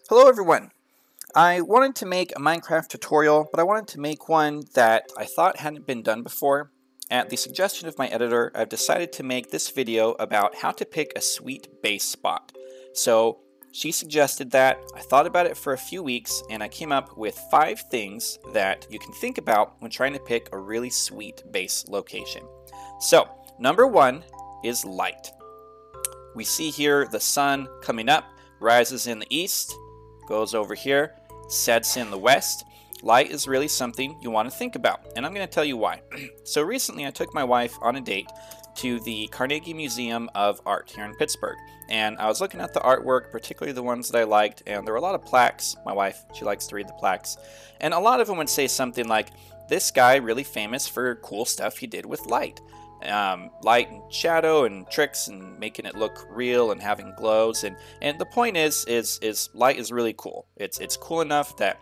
Hello everyone! I wanted to make a Minecraft tutorial, but I wanted to make one that I thought hadn't been done before. At the suggestion of my editor, I've decided to make this video about how to pick a sweet base spot. So she suggested that, I thought about it for a few weeks, and I came up with 5 things that you can think about when trying to pick a really sweet base location. So, number 1 is light. We see here the sun coming up, rises in the east, goes over here, sets in the west. Light is really something you want to think about, and I'm going to tell you why. So recently I took my wife on a date to the Carnegie Museum of Art here in Pittsburgh, and I was looking at the artwork, particularly the ones that I liked, and there were a lot of plaques. My wife, she likes to read the plaques, and a lot of them would say something like, this guy really famous for cool stuff he did with light. Light and shadow and tricks and making it look real and having glows, and the point is light is really cool. It's cool enough that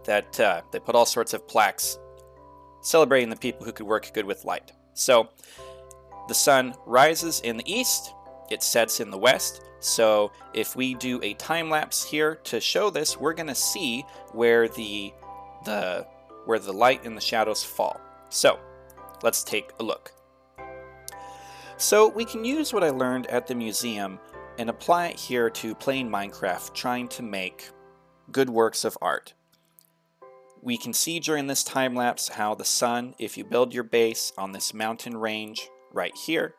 they put all sorts of plaques celebrating the people who could work good with light. So the sun rises in the east, it sets in the west. So if we do a time lapse here to show this, we're going to see where the light and the shadows fall. So let's take a look. So we can use what I learned at the museum and apply it here to playing Minecraft, trying to make good works of art. We can see during this time lapse how the sun, if you build your base on this mountain range right here,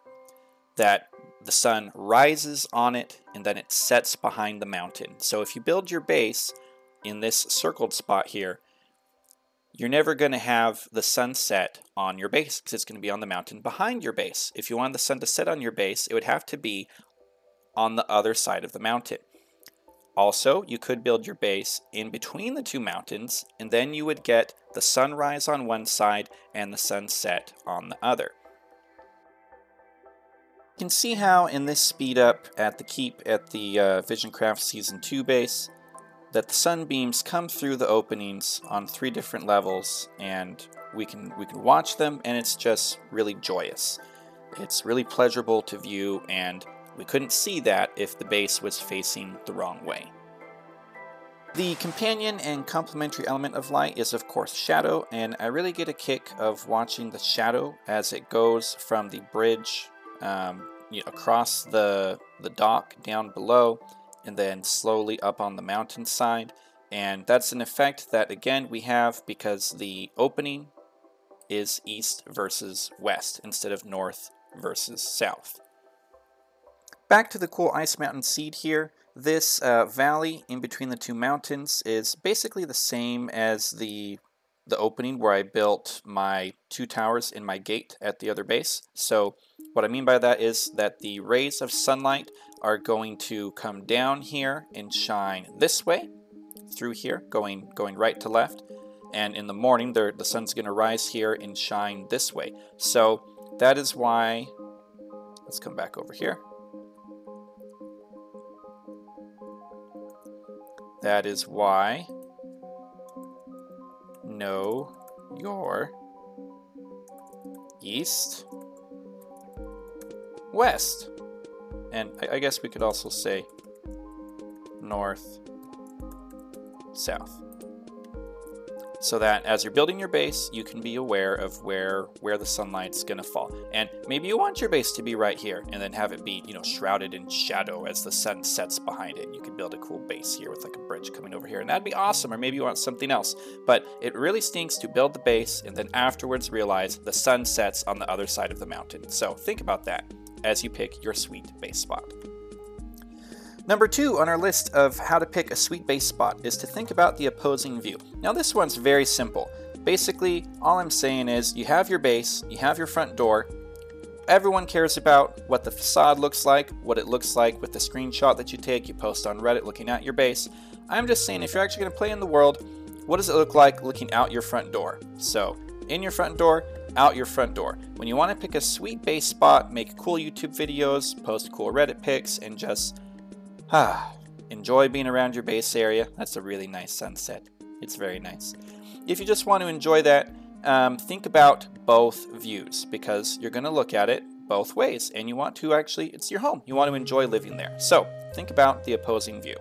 that the sun rises on it and then it sets behind the mountain. So if you build your base in this circled spot here, you're never going to have the sun set on your base because it's going to be on the mountain behind your base. If you wanted the sun to set on your base, it would have to be on the other side of the mountain. Also, you could build your base in between the two mountains, and then you would get the sunrise on one side and the sunset on the other. You can see how in this speed up at the keep at the VisionCraft Season 2 base, that the sunbeams come through the openings on 3 different levels, and we can watch them, and it's just really joyous. It's really pleasurable to view, and we couldn't see that if the base was facing the wrong way. The companion and complementary element of light is of course shadow, and I really get a kick of watching the shadow as it goes from the bridge across the dock down below, and then slowly up on the mountainside. And that's an effect that, again, we have because the opening is east versus west instead of north versus south. Back to the cool Ice Mountain seed here. This valley in between the two mountains is basically the same as the opening where I built my 2 towers in my gate at the other base. So what I mean by that is that the rays of sunlight are going to come down here and shine this way through here, going right to left, and in the morning the sun's going to rise here and shine this way. So that is why, let's come back over here. That is why know your east, west. And I guess we could also say north, south. So that as you're building your base, you can be aware of where the sunlight's going to fall. And maybe you want your base to be right here and then have it be, shrouded in shadow as the sun sets behind it. And you could build a cool base here with like a bridge coming over here, and that'd be awesome. Or maybe you want something else. But it really stinks to build the base and then afterwards realize the sun sets on the other side of the mountain. So think about that as you pick your sweet base spot. Number 2 on our list of how to pick a sweet base spot is to think about the opposing view. Now this one's very simple. Basically, all I'm saying is you have your base, you have your front door. Everyone cares about what the facade looks like, what it looks like with the screenshot that you take, you post on Reddit looking at your base. I'm just saying if you're actually going to play in the world, what does it look like looking out your front door? So, in your front door, out your front door. When you want to pick a sweet base spot, make cool YouTube videos, post cool Reddit pics, and just enjoy being around your base area. That's a really nice sunset. It's very nice. If you just want to enjoy that, think about both views because you're going to look at it both ways, and you want to actually, it's your home. You want to enjoy living there. So think about the opposing view.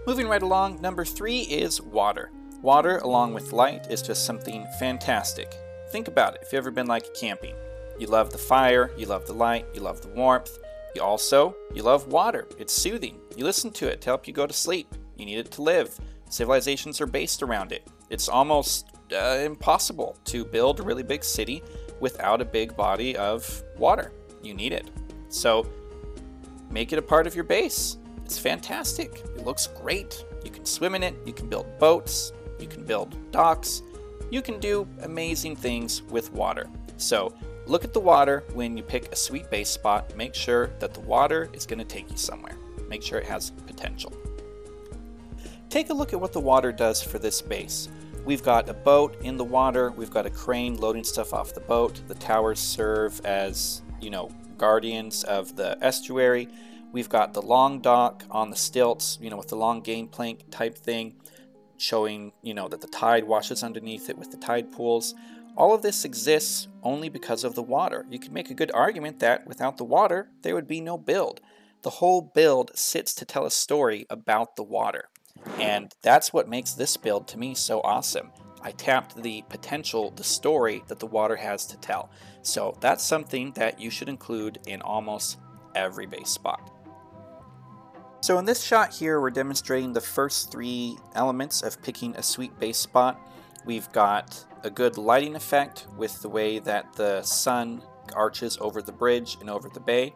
Moving right along, number 3 is water. Water, along with light, is just something fantastic. Think about it, if you've ever been like camping. You love the fire, you love the light, you love the warmth. You love water. It's soothing. You listen to it to help you go to sleep. You need it to live. Civilizations are based around it. It's almost impossible to build a really big city without a big body of water. You need it. So make it a part of your base. It's fantastic. It looks great. You can swim in it. You can build boats. You can build docks. You can do amazing things with water. So look at the water when you pick a sweet base spot. Make sure that the water is going to take you somewhere. Make sure it has potential. Take a look at what the water does for this base. We've got a boat in the water. We've got a crane loading stuff off the boat. The towers serve as, guardians of the estuary. We've got the long dock on the stilts, with the long gangplank type thing, showing, that the tide washes underneath it with the tide pools. All of this exists only because of the water. You could make a good argument that without the water, there would be no build. The whole build sits to tell a story about the water. And that's what makes this build, to me, so awesome. I tapped the potential, the story that the water has to tell. So that's something that you should include in almost every base spot. So in this shot here, we're demonstrating the first 3 elements of picking a sweet base spot. We've got a good lighting effect with the way that the sun arches over the bridge and over the bay.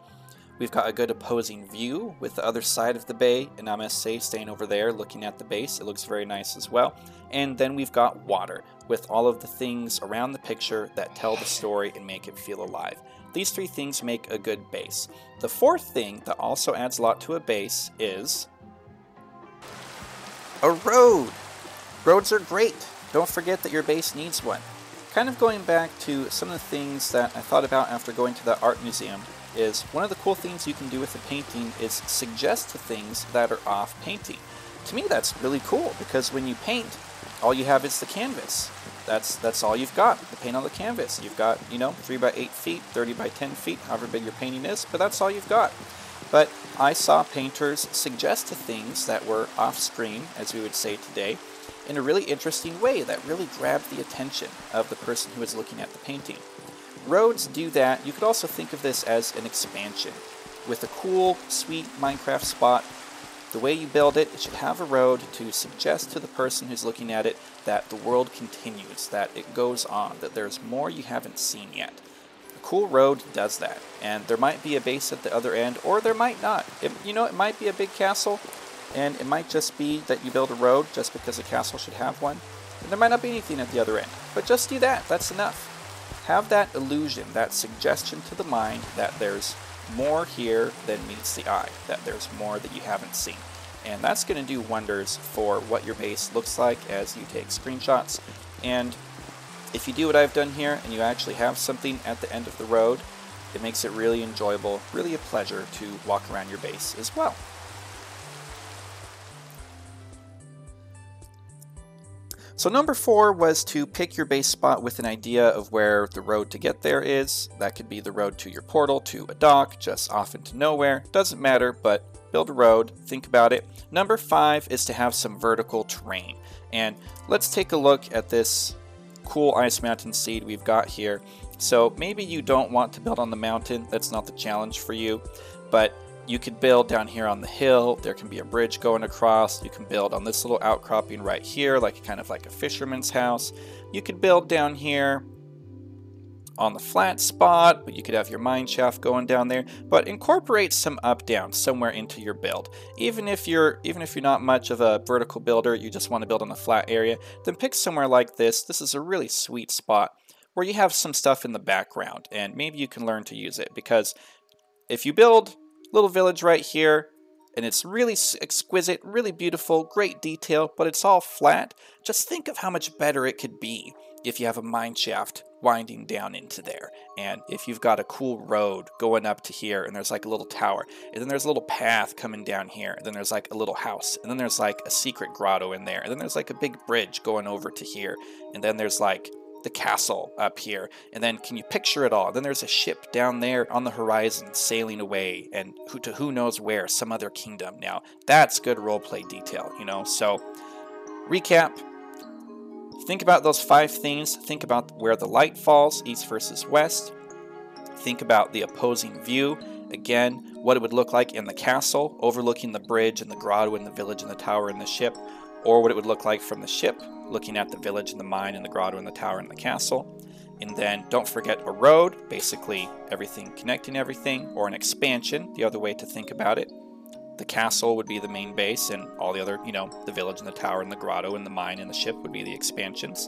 We've got a good opposing view with the other side of the bay, and I must say, staying over there looking at the base, it looks very nice as well. And then we've got water with all of the things around the picture that tell the story and make it feel alive. These 3 things make a good base. The 4th thing that also adds a lot to a base is a road. Roads are great. Don't forget that your base needs one. Kind of going back to some of the things that I thought about after going to the art museum is one of the cool things you can do with a painting is suggest to things that are off painting. To me, that's really cool because when you paint, all you have is the canvas. That's all you've got, the paint on the canvas. You've got, 3 by 8 feet, 30 by 10 feet, however big your painting is, but that's all you've got. But I saw painters suggest to things that were off screen, as we would say today, in a really interesting way that really grabbed the attention of the person who was looking at the painting. Roads do that. You could also think of this as an expansion. With a cool, sweet Minecraft spot, the way you build it, it should have a road to suggest to the person who's looking at it that the world continues, that it goes on, that there's more you haven't seen yet. A cool road does that, and there might be a base at the other end, or there might not. It might be a big castle, and it might just be that you build a road just because a castle should have one, and there might not be anything at the other end. But just do that. That's enough. Have that illusion, that suggestion to the mind that there's more here than meets the eye, that there's more that you haven't seen. And that's going to do wonders for what your base looks like as you take screenshots. And if you do what I've done here and you actually have something at the end of the road, it makes it really enjoyable, really a pleasure to walk around your base as well. So number 4 was to pick your base spot with an idea of where the road to get there is. That could be the road to your portal, to a dock, just off into nowhere. Doesn't matter, but build a road, think about it. Number 5 is to have some vertical terrain. And let's take a look at this cool ice mountain seed we've got here. So maybe you don't want to build on the mountain, that's not the challenge for you, but you could build down here on the hill. There can be a bridge going across. You can build on this little outcropping right here, kind of like a fisherman's house. You could build down here on the flat spot, but you could have your mine shaft going down there. But incorporate some up-down somewhere into your build. Even if you're not much of a vertical builder, you just want to build on a flat area, then pick somewhere like this. This is a really sweet spot where you have some stuff in the background, and maybe you can learn to use it, because if you build little village right here, and it's really exquisite, really beautiful, great detail, but it's all flat. Just think of how much better it could be if you have a mine shaft winding down into there, and if you've got a cool road going up to here, and there's like a little tower, and then there's a little path coming down here, and then there's like a little house, and then there's like a secret grotto in there, and then there's like a big bridge going over to here, and then there's like the castle up here, and then can you picture it all? Then there's a ship down there on the horizon sailing away, and who knows where, some other kingdom. Now, that's good roleplay detail, you know? So, recap. Think about those 5 things. Think about where the light falls, east versus west. Think about the opposing view. Again, what it would look like in the castle, overlooking the bridge and the grotto and the village and the tower and the ship, or what it would look like from the ship, looking at the village and the mine and the grotto and the tower and the castle. And then don't forget a road, basically everything connecting everything, or an expansion, the other way to think about it. The castle would be the main base, and all the other, you know, the village and the tower and the grotto and the mine and the ship would be the expansions.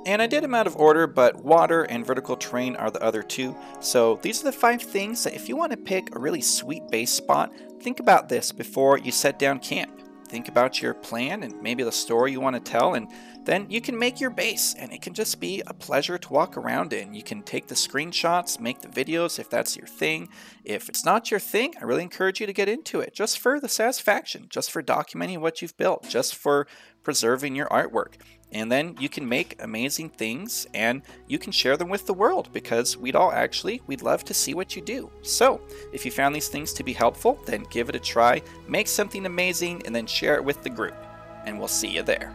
And I did them out of order, but water and vertical terrain are the other 2. So these are the 5 things that if you want to pick a really sweet base spot, think about this before you set down camp. Think about your plan and maybe the story you want to tell, and then you can make your base, and it can just be a pleasure to walk around in. You can take the screenshots, make the videos if that's your thing. If it's not your thing, I really encourage you to get into it, just for the satisfaction, just for documenting what you've built, just for preserving your artwork. And then you can make amazing things and you can share them with the world, because we'd love to see what you do. So if you found these things to be helpful, then give it a try, make something amazing, and then share it with the group. And we'll see you there.